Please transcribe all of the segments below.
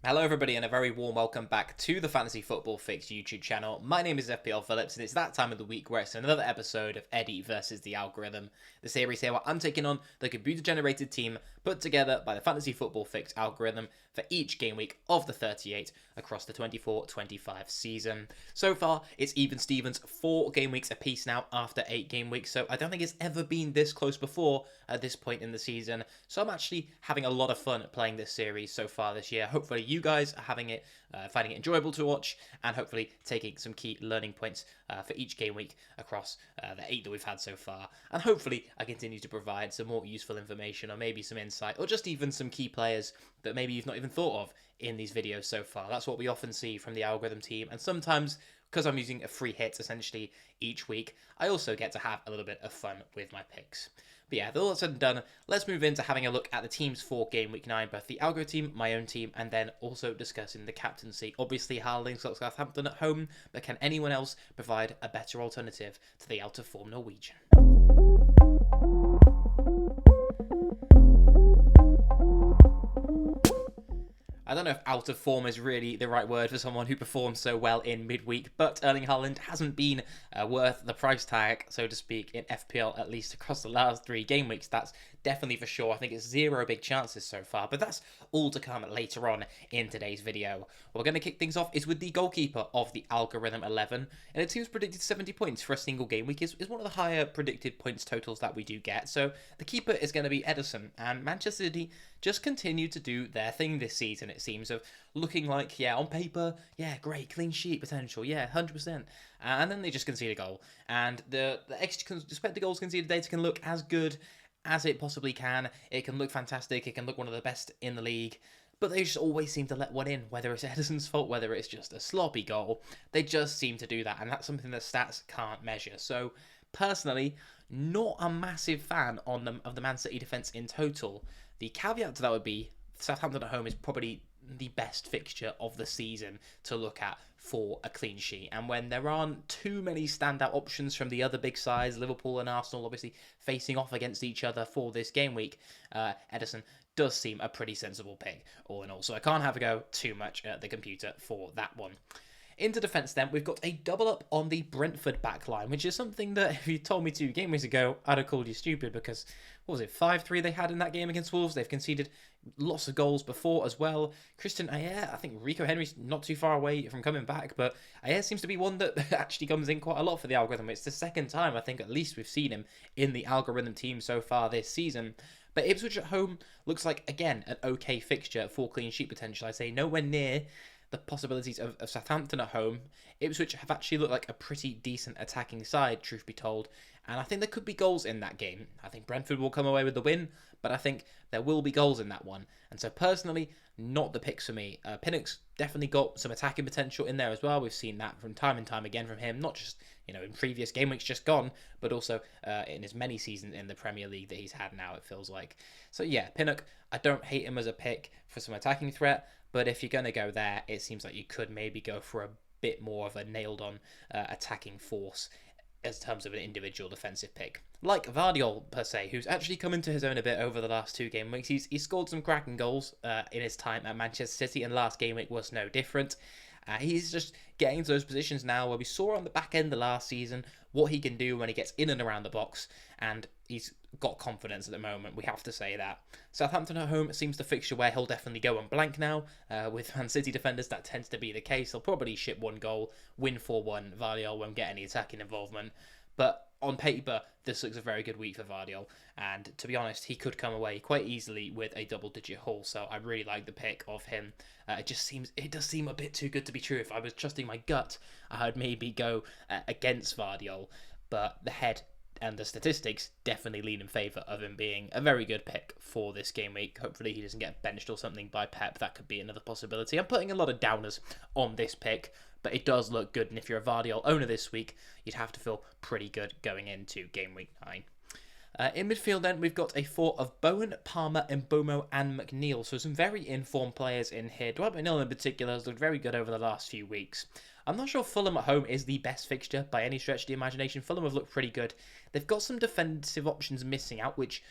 Hello everybody and a very warm welcome back to the Fantasy Football Fix YouTube channel. My name is FPL Phillips and it's that time of the week where it's another episode of Eddie versus the Algorithm, the series here where I'm taking on the computer generated team put together by the Fantasy Football Fix algorithm for each game week of the 38 across the 24-25 season. So far, it's even Stevens 4 game weeks apiece now after 8 game weeks, so I don't think it's ever been this close before at this point in the season. So I'm actually having a lot of fun playing this series so far this year. Hopefully you guys are having it, finding it enjoyable to watch, and hopefully taking some key learning points for each game week across the 8 that we've had so far. And hopefully I continue to provide some more useful information or maybe some insight or just even some key players that maybe you've not even thought of in these videos so far. That's what we often see from the algorithm team, and sometimes because I'm using a free hit essentially each week, I also get to have a little bit of fun with my picks. But yeah, all that's said and done, let's move into having a look at the teams for Game Week 9, both the Algo team, my own team, and then also discussing the captaincy. Obviously, Harling's got Southampton at home, but can anyone else provide a better alternative to the out-of-form Norwegian? I don't know if out of form is really the right word for someone who performs so well in midweek, but Erling Haaland hasn't been worth the price tag, so to speak, in FPL, at least across the last 3 game weeks. That's definitely for sure. I think it's 0 big chances so far, but that's all to come later on in today's video. We're going to kick things off is with the goalkeeper of the Algorithm 11, and it seems predicted 70 points for a single game week is one of the higher predicted points totals that we do get. So the keeper is going to be Ederson, and Manchester City just continue to do their thing this season, it seems, of looking like, yeah, on paper, yeah, great, clean sheet potential, yeah, 100%. And then they just concede a goal. And the expected goals conceded data can look as good as it possibly can. It can look fantastic. It can look one of the best in the league. But they just always seem to let one in, whether it's Ederson's fault, whether it's just a sloppy goal. They just seem to do that, and that's something that stats can't measure. So, personally, not a massive fan of the Man City defence in total. The caveat to that would be Southampton at home is probably the best fixture of the season to look at for a clean sheet. And when there aren't too many standout options from the other big sides, Liverpool and Arsenal obviously facing off against each other for this game week, Ederson does seem a pretty sensible pick all in all. So I can't have a go too much at the computer for that one. Into defence then, we've got a double up on the Brentford backline, which is something that if you told me 2 game weeks ago, I'd have called you stupid because, what was it, 5-3 they had in that game against Wolves? They've conceded lots of goals before as well. Christian Ayer, I think Rico Henry's not too far away from coming back, but Ayer seems to be one that actually comes in quite a lot for the algorithm. It's the second time, I think, at least we've seen him in the algorithm team so far this season. But Ipswich at home looks like, again, an okay fixture for clean sheet potential. I say nowhere near the possibilities of Southampton at home. Ipswich have actually looked like a pretty decent attacking side, truth be told, and I think there could be goals in that game. I think Brentford will come away with the win, but I think there will be goals in that one. And so personally, not the picks for me. Pinnock's definitely got some attacking potential in there as well. We've seen that from time and time again from him, not just in previous game weeks just gone, but also in his many seasons in the Premier League that he's had now, it feels like. So yeah, Pinnock, I don't hate him as a pick for some attacking threat, but if you're going to go there, it seems like you could maybe go for a bit more of a nailed-on attacking force as terms of an individual defensive pick. Like Vardiol, per se, who's actually come into his own a bit over the last 2 game weeks. He's scored some cracking goals in his time at Manchester City, and last game week was no different. He's just getting to those positions now where we saw on the back end of last season what he can do when he gets in and around the box, and he's got confidence at the moment, we have to say that. Southampton at home seems the fixture where he'll definitely go on blank now. With Man City defenders, that tends to be the case. He'll probably ship 1 goal, win 4-1. Vardiol won't get any attacking involvement. But on paper, this looks a very good week for Vardiol. And to be honest, he could come away quite easily with a double-digit haul. So I really like the pick of him. It does seem a bit too good to be true. If I was trusting my gut, I'd maybe go against Vardiol. But the head and the statistics definitely lean in favour of him being a very good pick for this game week. Hopefully he doesn't get benched or something by Pep. That could be another possibility. I'm putting a lot of downers on this pick, but it does look good. And if you're a Vardiol owner this week, you'd have to feel pretty good going into game week 9. In midfield then, we've got a 4 of Bowen, Palmer, Mbomo and McNeil. So some very informed players in here. Dwight McNeil in particular has looked very good over the last few weeks. I'm not sure Fulham at home is the best fixture by any stretch of the imagination. Fulham have looked pretty good. They've got some defensive options missing out, which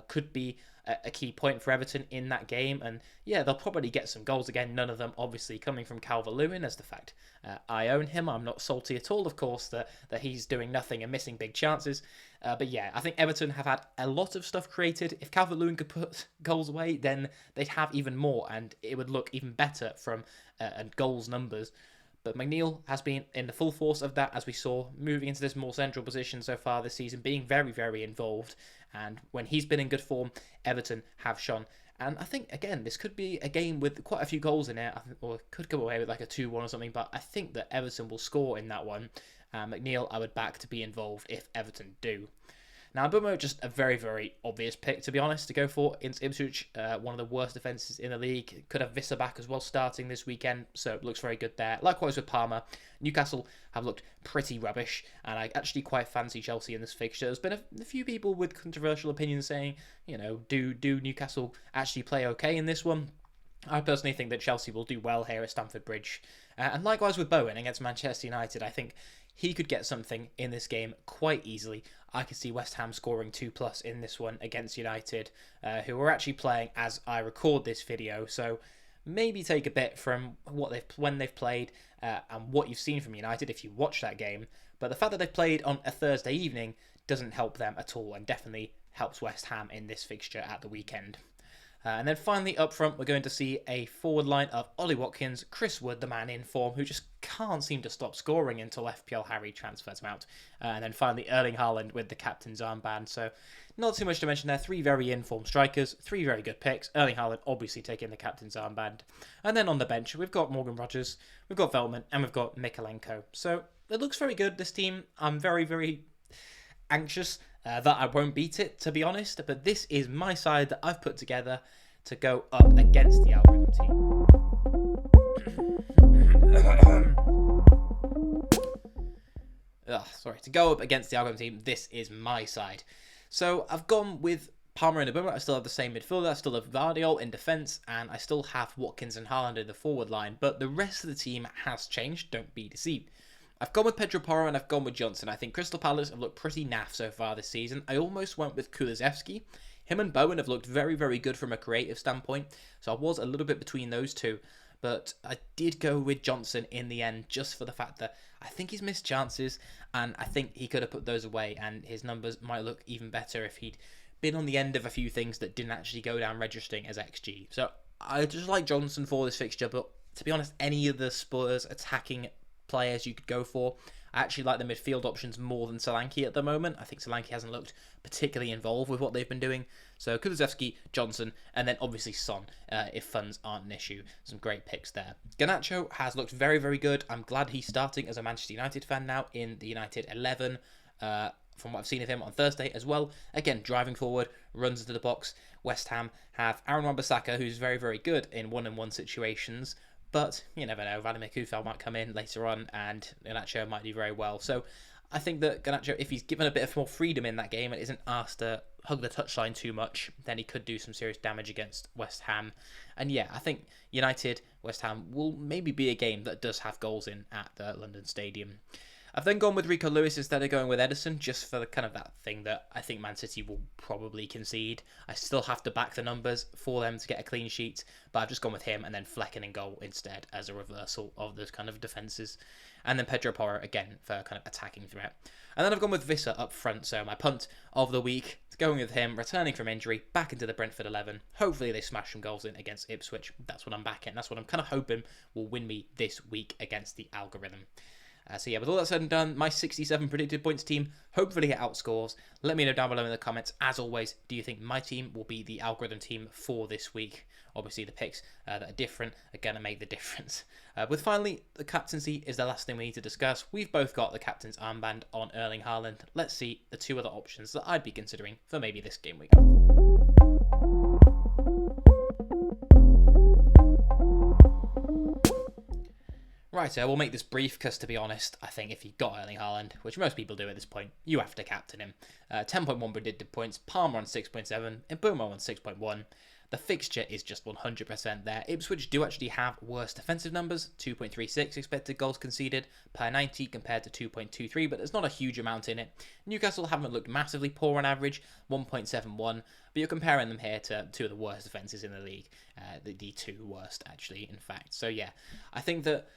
could be a key point for Everton in that game. And yeah, they'll probably get some goals again. None of them obviously coming from Calvert-Lewin, as the fact I own him. I'm not salty at all, of course, that he's doing nothing and missing big chances. But yeah, I think Everton have had a lot of stuff created. If Calvert-Lewin could put goals away, then they'd have even more, and it would look even better from goals numbers. But McNeil has been in the full force of that, as we saw, moving into this more central position so far this season, being very, very involved. And when he's been in good form, Everton have shone. And I think, again, this could be a game with quite a few goals in it, or it could go away with like a 2-1 or something, but I think that Everton will score in that one. McNeil, I would back to be involved if Everton do. Now, Mbeumo, just a very, very obvious pick, to be honest, to go for against Ipswich. One of the worst defences in the league. Could have Visser back as well starting this weekend, so it looks very good there. Likewise with Palmer. Newcastle have looked pretty rubbish, and I actually quite fancy Chelsea in this fixture. There's been a few people with controversial opinions saying, do Newcastle actually play okay in this one? I personally think that Chelsea will do well here at Stamford Bridge. And likewise with Bowen against Manchester United, I think he could get something in this game quite easily. I could see West Ham scoring 2+ in this one against United, who are actually playing as I record this video. So maybe take a bit from when they've played and what you've seen from United if you watch that game. But the fact that they've played on a Thursday evening doesn't help them at all, and definitely helps West Ham in this fixture at the weekend. And then finally up front, we're going to see a forward line of Ollie Watkins, Chris Wood, the man in form, who just can't seem to stop scoring until FPL Harry transfers him out. And then finally Erling Haaland with the captain's armband. So not too much to mention there. 3 very in-form strikers, 3 very good picks. Erling Haaland obviously taking the captain's armband. And then on the bench, we've got Morgan Rogers, we've got Veltman, and we've got Mikalenko. So it looks very good, this team. I'm very, very anxious that I won't beat it, to be honest, but this is my side that I've put together to go up against the algorithm team. To go up against the algorithm team, this is my side. So I've gone with Palmer and Mbeumo. I still have the same midfielder, I still have Vardiol in defence, and I still have Watkins and Haaland in the forward line, but the rest of the team has changed, don't be deceived. I've gone with Pedro Porro and I've gone with Johnson. I think Crystal Palace have looked pretty naff so far this season. I almost went with Kulusevski. Him and Bowen have looked very, very good from a creative standpoint, so I was a little bit between those two. But I did go with Johnson in the end, just for the fact that I think he's missed chances, and I think he could have put those away, and his numbers might look even better if he'd been on the end of a few things that didn't actually go down registering as XG. So I just like Johnson for this fixture, but to be honest, any of the Spurs attacking players you could go for. I actually like the midfield options more than Solanke at the moment. I think Solanke hasn't looked particularly involved with what they've been doing. So Kulusevski, Johnson, and then obviously Son, if funds aren't an issue. Some great picks there. Garnacho has looked very, very good. I'm glad he's starting as a Manchester United fan now in the United 11. From what I've seen of him on Thursday as well. Again, driving forward, runs into the box. West Ham have Aaron Wan-Bissaka, who's very, very good in one-on-one situations. But you never know, Vladimir Kufel might come in later on and Garnacho might do very well. So I think that Garnacho, if he's given a bit of more freedom in that game and isn't asked to hug the touchline too much, then he could do some serious damage against West Ham. And yeah, I think United, West Ham will maybe be a game that does have goals in at the London Stadium. I've then gone with Rico Lewis instead of going with Ederson, just for the kind of that thing that I think Man City will probably concede. I still have to back the numbers for them to get a clean sheet, but I've just gone with him and then Flecken in goal instead as a reversal of those kind of defences. And then Pedro Porro again for kind of attacking threat. And then I've gone with Visser up front, so my punt of the week, going with him, returning from injury, back into the Brentford 11. Hopefully they smash some goals in against Ipswich. That's what I'm backing. That's what I'm kind of hoping will win me this week against the algorithm. So yeah, with all that said and done, my 67 predicted points team hopefully it outscores. Let me know down below in the comments. As always, do you think my team will be the algorithm team for this week? Obviously, the picks that are different are going to make the difference. With finally, the captaincy is the last thing we need to discuss. We've both got the captain's armband on Erling Haaland. Let's see the 2 other options that I'd be considering for maybe this game week. Right, we'll make this brief because, to be honest, I think if you got Erling Haaland, which most people do at this point, you have to captain him. 10.1 predicted points, Palmer on 6.7, and Mbeumo on 6.1. the fixture is just 100% there. Ipswich do actually have worse defensive numbers, 2.36 expected goals conceded per 90 compared to 2.23, but there's not a huge amount in it. Newcastle haven't looked massively poor on average, 1.71, but you're comparing them here to two of the worst defences in the league, the two worst actually, in fact. So yeah, I think that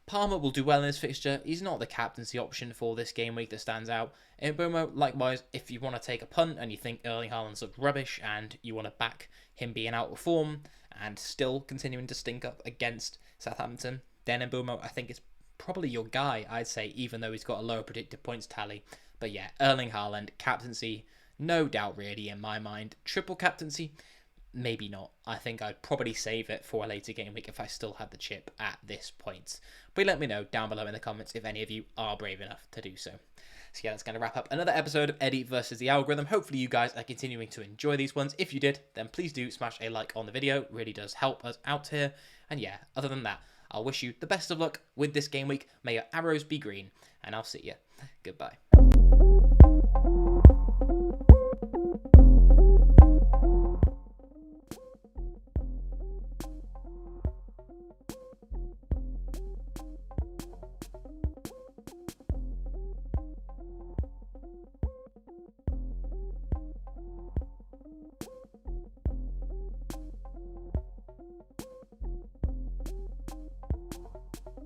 Palmer will do well in this fixture. He's not the captaincy option for this game week that stands out. In Bomo, likewise, if you want to take a punt and you think Erling Haaland's looked rubbish and you want to back him being out of form and still continuing to stink up against Southampton, then in Bomo, I think it's probably your guy, I'd say, even though he's got a lower predicted points tally. But yeah, Erling Haaland, captaincy, no doubt really in my mind. Triple captaincy, maybe not. I think I'd probably save it for a later game week if I still had the chip at this point. But let me know down below in the comments if any of you are brave enough to do so. So yeah, that's going to wrap up another episode of Eddie versus the Algorithm. Hopefully you guys are continuing to enjoy these ones. If you did, then please do smash a like on the video. It really does help us out here. And yeah, other than that, I'll wish you the best of luck with this game week. May your arrows be green, and I'll see you. Goodbye.